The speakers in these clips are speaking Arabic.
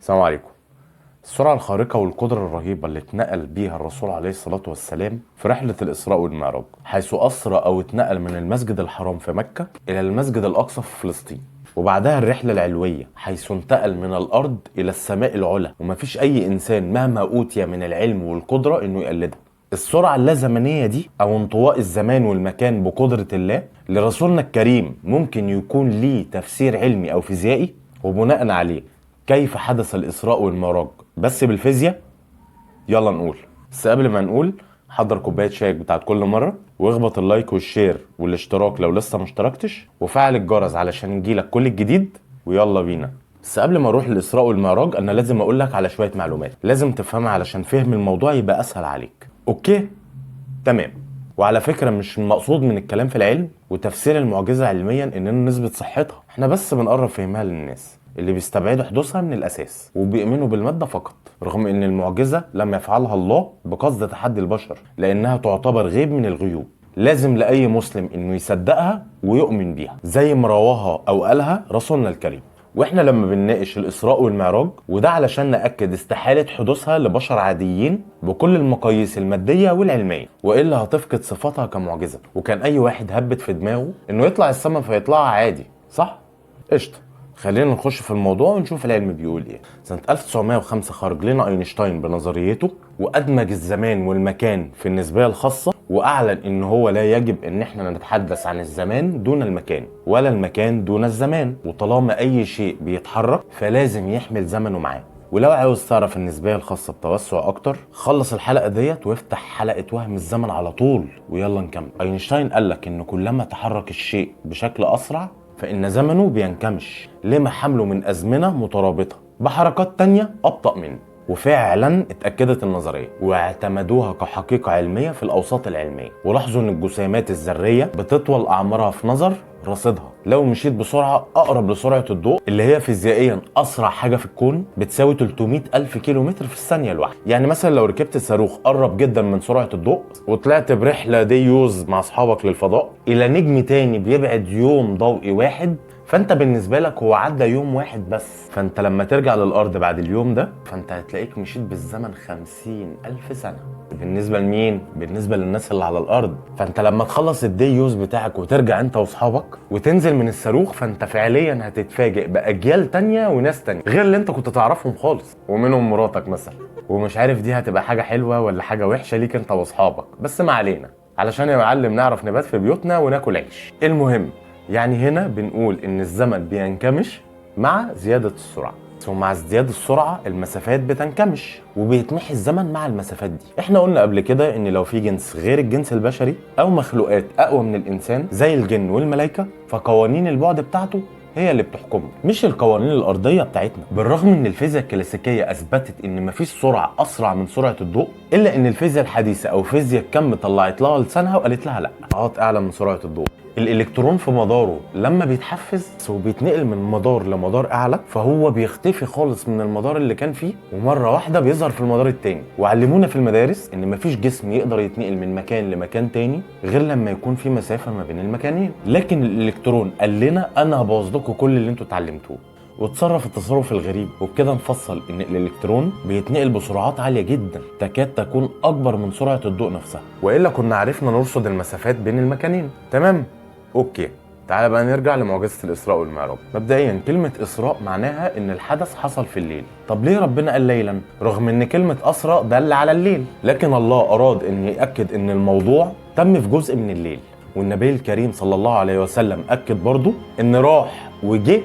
السلام عليكم. السرعة الخارقة والقدرة الرهيبة اللي اتنقل بيها الرسول عليه الصلاة والسلام في رحلة الإسراء والمعراج، حيث أسرى أو اتنقل من المسجد الحرام في مكة إلى المسجد الأقصى في فلسطين، وبعدها الرحلة العلوية حيث انتقل من الأرض إلى السماء العلى، ومفيش أي إنسان مهما أوتي من العلم والقدرة إنه يقلدها. السرعة اللازمنية دي أو انطواء الزمان والمكان بقدرة الله لرسولنا الكريم ممكن يكون ليه تفسير علمي أو فيزيائي، وبناء عليه كيف حدث الإسراء والمعراج بس بالفيزياء؟ يلا نقول. بس قبل ما نقول، حضر كوباية شايك بتاعت كل مرة، واخبط اللايك والشير والاشتراك لو لسه مشتركتش، وفعل الجرس علشان يجيلك كل الجديد، ويلا بينا. بس قبل ما اروح للإسراء والمعراج انا لازم اقولك على شوية معلومات لازم تفهمها علشان فهم الموضوع يبقى اسهل عليك. اوكي؟ تمام. وعلى فكرة مش المقصود من الكلام في العلم وتفسير المعجزة علميا اننا نثبت صحتها، احنا بس بنقرب فهمها للناس اللي بيستبعدوا حدوثها من الاساس وبيؤمنوا بالمادة فقط، رغم ان المعجزة لم يفعلها الله بقصد تحدي البشر، لانها تعتبر غيب من الغيوب، لازم لاي مسلم انه يصدقها ويؤمن بيها زي ما رواها او قالها رسولنا الكريم. واحنا لما بنناقش الاسراء والمعراج وده علشان ناكد استحاله حدوثها لبشر عاديين بكل المقاييس الماديه والعلميه، والا هتفقد صفاتها كمعجزه، وكان اي واحد هبت في دماغه انه يطلع السما فيطلعها عادي، صح؟ قشطه. خلينا نخش في الموضوع ونشوف العلم بيقول ايه. سنة 1905 خرج لنا اينشتاين بنظريته وادمج الزمان والمكان في النسبية الخاصة، واعلن ان هو لا يجب ان احنا نتحدث عن الزمان دون المكان ولا المكان دون الزمان، وطالما اي شيء بيتحرك فلازم يحمل زمنه معاه. ولو عاوز تعرف النسبية الخاصة بتوسع اكتر، خلص الحلقة ديت وافتح حلقة وهم الزمن على طول ويلا نكمل. اينشتاين قالك ان كلما تحرك الشيء بشكل اسرع فإن زمنه بينكمش لما حمله من أزمنة مترابطة بحركات تانية أبطأ منه. وفعلا اتأكدت النظرية واعتمدوها كحقيقة علمية في الأوساط العلمية، ولاحظوا إن الجسيمات الذرية بتطول أعمارها في نظر رصيدها لو مشيت بسرعة أقرب لسرعة الضوء، اللي هي فيزيائيا أسرع حاجة في الكون، بتساوي 300 ألف كيلومتر في الثانية الواحدة. يعني مثلا لو ركبت الصاروخ قرب جدا من سرعة الضوء وطلعت برحلة دي يوز مع أصحابك للفضاء إلى نجم تاني بيبعد يوم ضوئي واحد، فانت بالنسبه لك هو عدى يوم واحد بس، فانت لما ترجع للارض بعد اليوم ده فانت هتلاقيك مشيت بالزمن 50,000 سنه. بالنسبه لمين؟ بالنسبه للناس اللي على الارض. فانت لما تخلص الدي يوز بتاعك وترجع انت واصحابك وتنزل من الصاروخ، فانت فعليا هتتفاجئ باجيال تانية وناس تانية غير اللي انت كنت تعرفهم خالص، ومنهم مراتك مثلا. ومش عارف دي هتبقى حاجه حلوه ولا حاجه وحشه ليك انت واصحابك، بس ما علينا، علشان يا معلم نعرف نبات في بيوتنا وناكل عيش. المهم، يعني هنا بنقول ان الزمن بينكمش مع زيادة السرعة، ومع ازدياد السرعة المسافات بتنكمش وبيتمحي الزمن مع المسافات دي. احنا قلنا قبل كده ان لو في جنس غير الجنس البشري او مخلوقات اقوى من الانسان زي الجن والملائكة، فقوانين البعد بتاعته هي اللي بتحكمه مش القوانين الارضيه بتاعتنا. بالرغم ان الفيزياء الكلاسيكيه اثبتت ان مفيش سرعه اسرع من سرعه الضوء، الا ان الفيزياء الحديثه او فيزياء الكم طلعت لها لسانها وقالت لها لا، اعلى من سرعه الضوء. الالكترون في مداره لما بيتحفز وبيتنقل من مدار لمدار اعلى، فهو بيختفي خالص من المدار اللي كان فيه ومره واحده بيظهر في المدار التاني. وعلمونا في المدارس ان مفيش جسم يقدر يتنقل من مكان لمكان تاني غير لما يكون في مسافه ما بين المكانين. لكن الالكترون قال لنا انا هبوظ لكم كل اللي انتوا اتعلمتوه، وتصرف التصرف الغريب. وبكده نفصل ان الالكترون بيتنقل بسرعات عاليه جدا تكاد تكون اكبر من سرعه الضوء نفسها، والا كنا عرفنا نرصد المسافات بين المكانين. تمام؟ اوكي، تعال بقى نرجع لمعجزة الإسراء والمعراج. مبدئيا كلمة إسراء معناها إن الحدث حصل في الليل. طب ليه ربنا قال ليلا رغم إن كلمة أسرى دل على الليل؟ لكن الله أراد إن يأكد إن الموضوع تم في جزء من الليل، والنبي الكريم صلى الله عليه وسلم أكد برضو إن راح وجه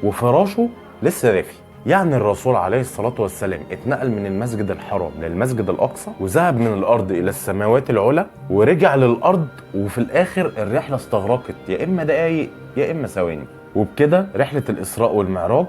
وفراشه لسه دافي. يعني الرسول عليه الصلاة والسلام اتنقل من المسجد الحرام للمسجد الأقصى، وذهب من الأرض إلى السماوات العلى، ورجع للأرض، وفي الآخر الرحلة استغرقت يا إما دقايق يا إما ثواني. وبكده رحلة الإسراء والمعراج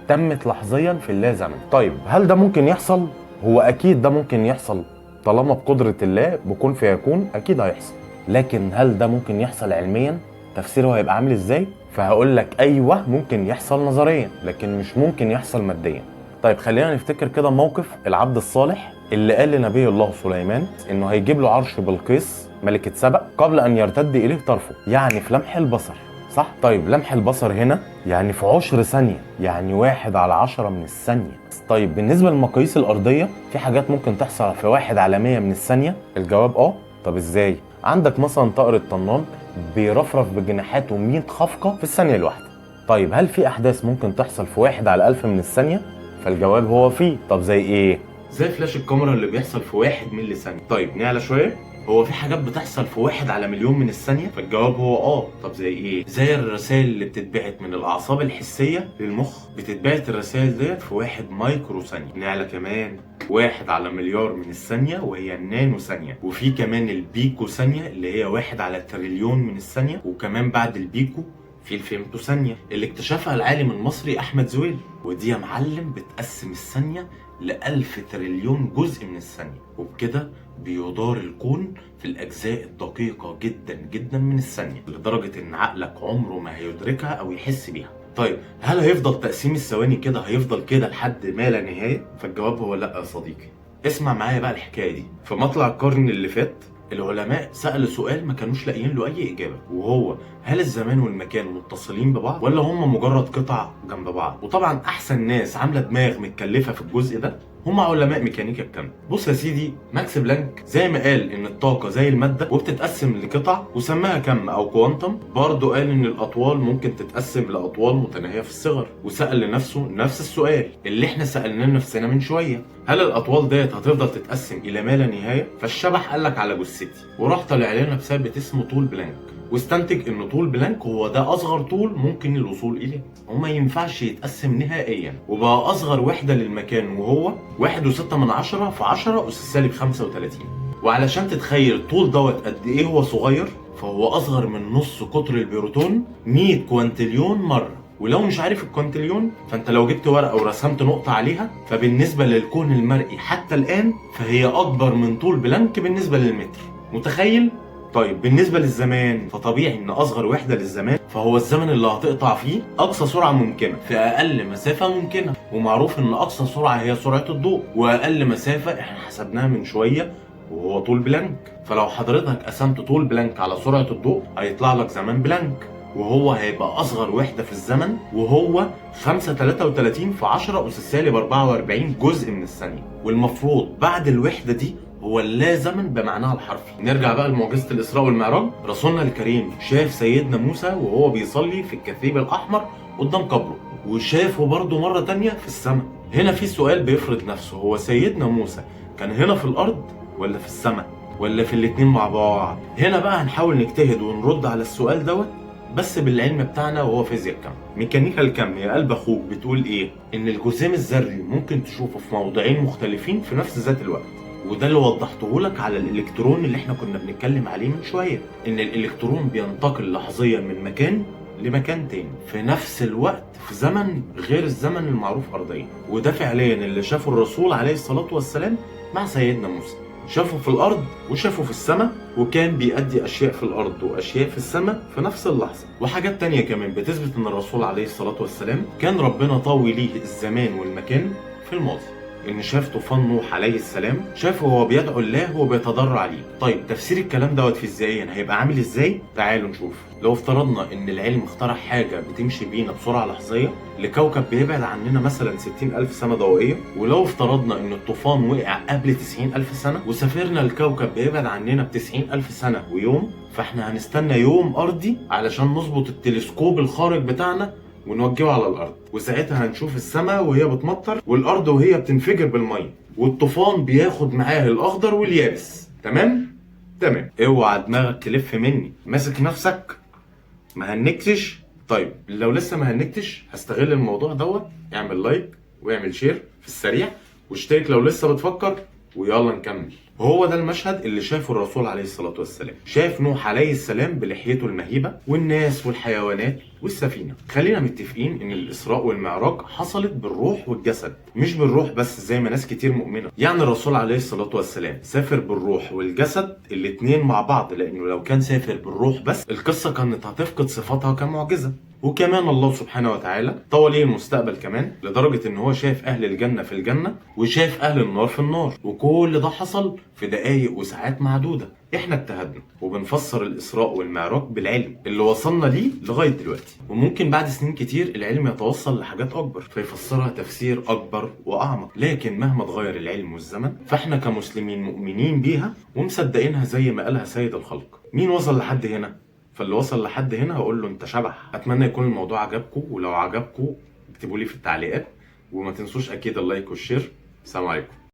تمت لحظيا في اللا زمن. طيب هل ده ممكن يحصل؟ هو أكيد ده ممكن يحصل طالما بقدرة الله بكون فيكون أكيد هيحصل. لكن هل ده ممكن يحصل علميا؟ تفسيره هيبقى عامل إزاي؟ فهقول لك ايوه ممكن يحصل نظريا، لكن مش ممكن يحصل ماديا. طيب خلينا نفتكر كده موقف العبد الصالح اللي قال لنبي الله سليمان انه هيجيب له عرش بلقيس ملكة سبأ قبل ان يرتد اليه طرفه، يعني في لمح البصر. صح؟ طيب لمح البصر هنا يعني في 10 ثانية، يعني 1/10 من الثانية. طيب بالنسبة للمقاييس الأرضية، في حاجات ممكن تحصل في 1/100 من الثانية؟ الجواب طب ازاي؟ عندك مثلا طائر الطنان بيرفرف بجناحاته 100 خفقة في الثانية الواحدة. طيب هل في أحداث ممكن تحصل في 1/1000 من الثانية؟ فالجواب هو فيه. طب زي ايه؟ زي فلاش الكاميرا اللي بيحصل في 1 ملي ثانية. طيب نعلى شوية، هو في حاجات بتحصل في 1/1,000,000 من الثانية؟ فالجواب هو طب زي ايه؟ زي الرسائل اللي بتتبعت من الأعصاب الحسية للمخ، بتتبعت الرسائل ديت في 1 مايكرو ثانية. نعلى كمان، 1/1,000,000,000 من الثانية وهي النانو ثانية. وفي كمان البيكو ثانية اللي هي 1/1,000,000,000,000 من الثانية. وكمان بعد البيكو في الفيمتو ثانية اللي اكتشفها العالم المصري أحمد زويل، ودي يا معلم بتقسم الثانية ل1000 تريليون جزء من الثانية، وبكده بيدار الكون في الأجزاء الدقيقة جدا جدا من الثانية، لدرجة إن عقلك عمره ما هيدركها أو يحس بيها. طيب هل هيفضل تقسيم الثواني كده، هيفضل كده لحد ما لا نهاية؟ فالجواب هو لأ يا صديقي. اسمع معايا بقى الحكاية دي. في مطلع القرن اللي فات العلماء سألوا سؤال ما كانوش لاقيين له أي إجابة، وهو هل الزمان والمكان متصلين ببعض ولا هم مجرد قطع جنب بعض؟ وطبعا أحسن ناس عاملة دماغ متكلفة في الجزء ده هم علماء ميكانيكا الكم. بص يا سيدي، ماكس بلانك زي ما قال ان الطاقه زي الماده وبتتقسم لقطع وسماها كم او كوانتم، برضه قال ان الاطوال ممكن تتقسم لاطوال متناهيه في الصغر، وسال لنفسه نفس السؤال اللي احنا سالناه لنفسنا من شويه، هل الاطوال ديت هتفضل تتقسم الى ما لا نهايه؟ فالشبح قال لك على جثتي، وراح طالع لنا بثابت اسمه طول بلانك، واستنتج ان طول بلانك هو ده اصغر طول ممكن الوصول اليه، وما ينفعش يتقسم نهائيا، وبقى اصغر وحده للمكان وهو 1.6 في 10 أس -35. وعلشان تتخيل الطول دوت قد ايه هو صغير، فهو اصغر من نص قطر البروتون 100 كوانتليون مره. ولو مش عارف الكوانتليون، فانت لو جبت ورقه ورسمت نقطه عليها، فبالنسبه للكون المرئي حتى الان فهي اكبر من طول بلانك بالنسبه للمتر. متخيل؟ طيب بالنسبة للزمان، فطبيعي ان اصغر وحدة للزمان فهو الزمن اللي هتقطع فيه اقصى سرعة ممكنة في اقل مسافة ممكنة، ومعروف ان اقصى سرعة هي سرعة الضوء، واقل مسافة احنا حسبناها من شوية وهو طول بلانك. فلو حضرتك قسمت طول بلانك على سرعة الضوء هيطلع لك زمن بلانك، وهو هيبقى اصغر وحدة في الزمن، وهو 5.33 في 10 أس -44 جزء من الثانية. والمفروض بعد الوحدة دي هو اللا زمن بمعناها الحرفي. نرجع بقى لمعجزة الإسراء والمعراج. رسولنا الكريم شاف سيدنا موسى وهو بيصلي في الكثيب الأحمر قدام قبره، وشافه برضه مرة تانية في السماء. هنا في سؤال بيفرض نفسه، هو سيدنا موسى كان هنا في الأرض ولا في السماء ولا في الاتنين مع بعض؟ هنا بقى هنحاول نجتهد ونرد على السؤال دوت بس بالعلم بتاعنا وهو فيزياء الكم. ميكانيكا الكم يا قلب اخوك بتقول ايه؟ ان الجسيم الذري ممكن تشوفه في موضعين مختلفين في نفس ذات الوقت، وده اللي وضحته لك على الالكترون اللي احنا كنا بنتكلم عليه من شويه، ان الالكترون بينتقل لحظيا من مكان لمكان تاني في نفس الوقت في زمن غير الزمن المعروف ارضيا. وده فعليا اللي شافه الرسول عليه الصلاه والسلام مع سيدنا موسى، شافه في الارض وشافه في السماء، وكان بيأدي اشياء في الارض واشياء في السماء في نفس اللحظه. وحاجات تانية كمان بتثبت ان الرسول عليه الصلاه والسلام كان ربنا طوي ليه الزمان والمكان في الماضي، ان شاف طوفان نوح عليه السلام، شافه وهو بيدعو الله وبيتضرع عليه. طيب تفسير الكلام دوت فيزيائيا هيبقى عامل ازاي؟ تعالوا نشوف. لو افترضنا ان العلم اخترع حاجه بتمشي بينا بسرعه لحظيه لكوكب بيبعد عننا مثلا 60,000 سنه ضوئيه، ولو افترضنا ان الطوفان وقع قبل 90,000 سنه وسافرنا لكوكب بيبعد عننا ب90,000 سنه ويوم، فاحنا هنستنى يوم ارضي علشان نظبط التلسكوب الخارق بتاعنا ونوجهه على الارض، وساعتها هنشوف السماء وهي بتمطر والارض وهي بتنفجر بالميه، والطوفان بياخد معاه الاخضر واليابس. تمام؟ اوعى دماغك تلف مني، ماسك نفسك؟ ما هنكتش؟ طيب لو لسه ما هنكتش هستغل الموضوع دوت، اعمل لايك واعمل شير في السريع واشترك لو لسه بتفكر، ويلا نكمل. وهو ده المشهد اللي شافه الرسول عليه الصلاة والسلام. شاف نوح عليه السلام بلحيته المهيبة والناس والحيوانات والسفينة. خلينا متفقين ان الإسراء والمعراج حصلت بالروح والجسد، مش بالروح بس زي ما ناس كتير مؤمنة. يعني الرسول عليه الصلاة والسلام سافر بالروح والجسد الاتنين مع بعض، لأنه لو كان سافر بالروح بس القصة كانت هتفقد صفاتها كمعجزة. وكمان الله سبحانه وتعالى طوى ليه المستقبل كمان، لدرجة ان هو شاف اهل الجنة في الجنة وشاف اهل النار في النار، وكل ده حصل في دقايق وساعات معدودة. احنا اجتهدنا وبنفسر الإسراء والمعراج بالعلم اللي وصلنا ليه لغاية دلوقتي، وممكن بعد سنين كتير العلم يتوصل لحاجات أكبر فيفسرها تفسير أكبر وأعمق. لكن مهما اتغير العلم والزمن فاحنا كمسلمين مؤمنين بيها ومصدقينها زي ما قالها سيد الخلق. مين وصل لحد هنا؟ فاللي وصل لحد هنا هقول له انت شبح. اتمنى يكون الموضوع عجبكم، ولو عجبكم اكتبوا لي في التعليقات، وما تنسوش اكيد اللايك والشير. السلام عليكم.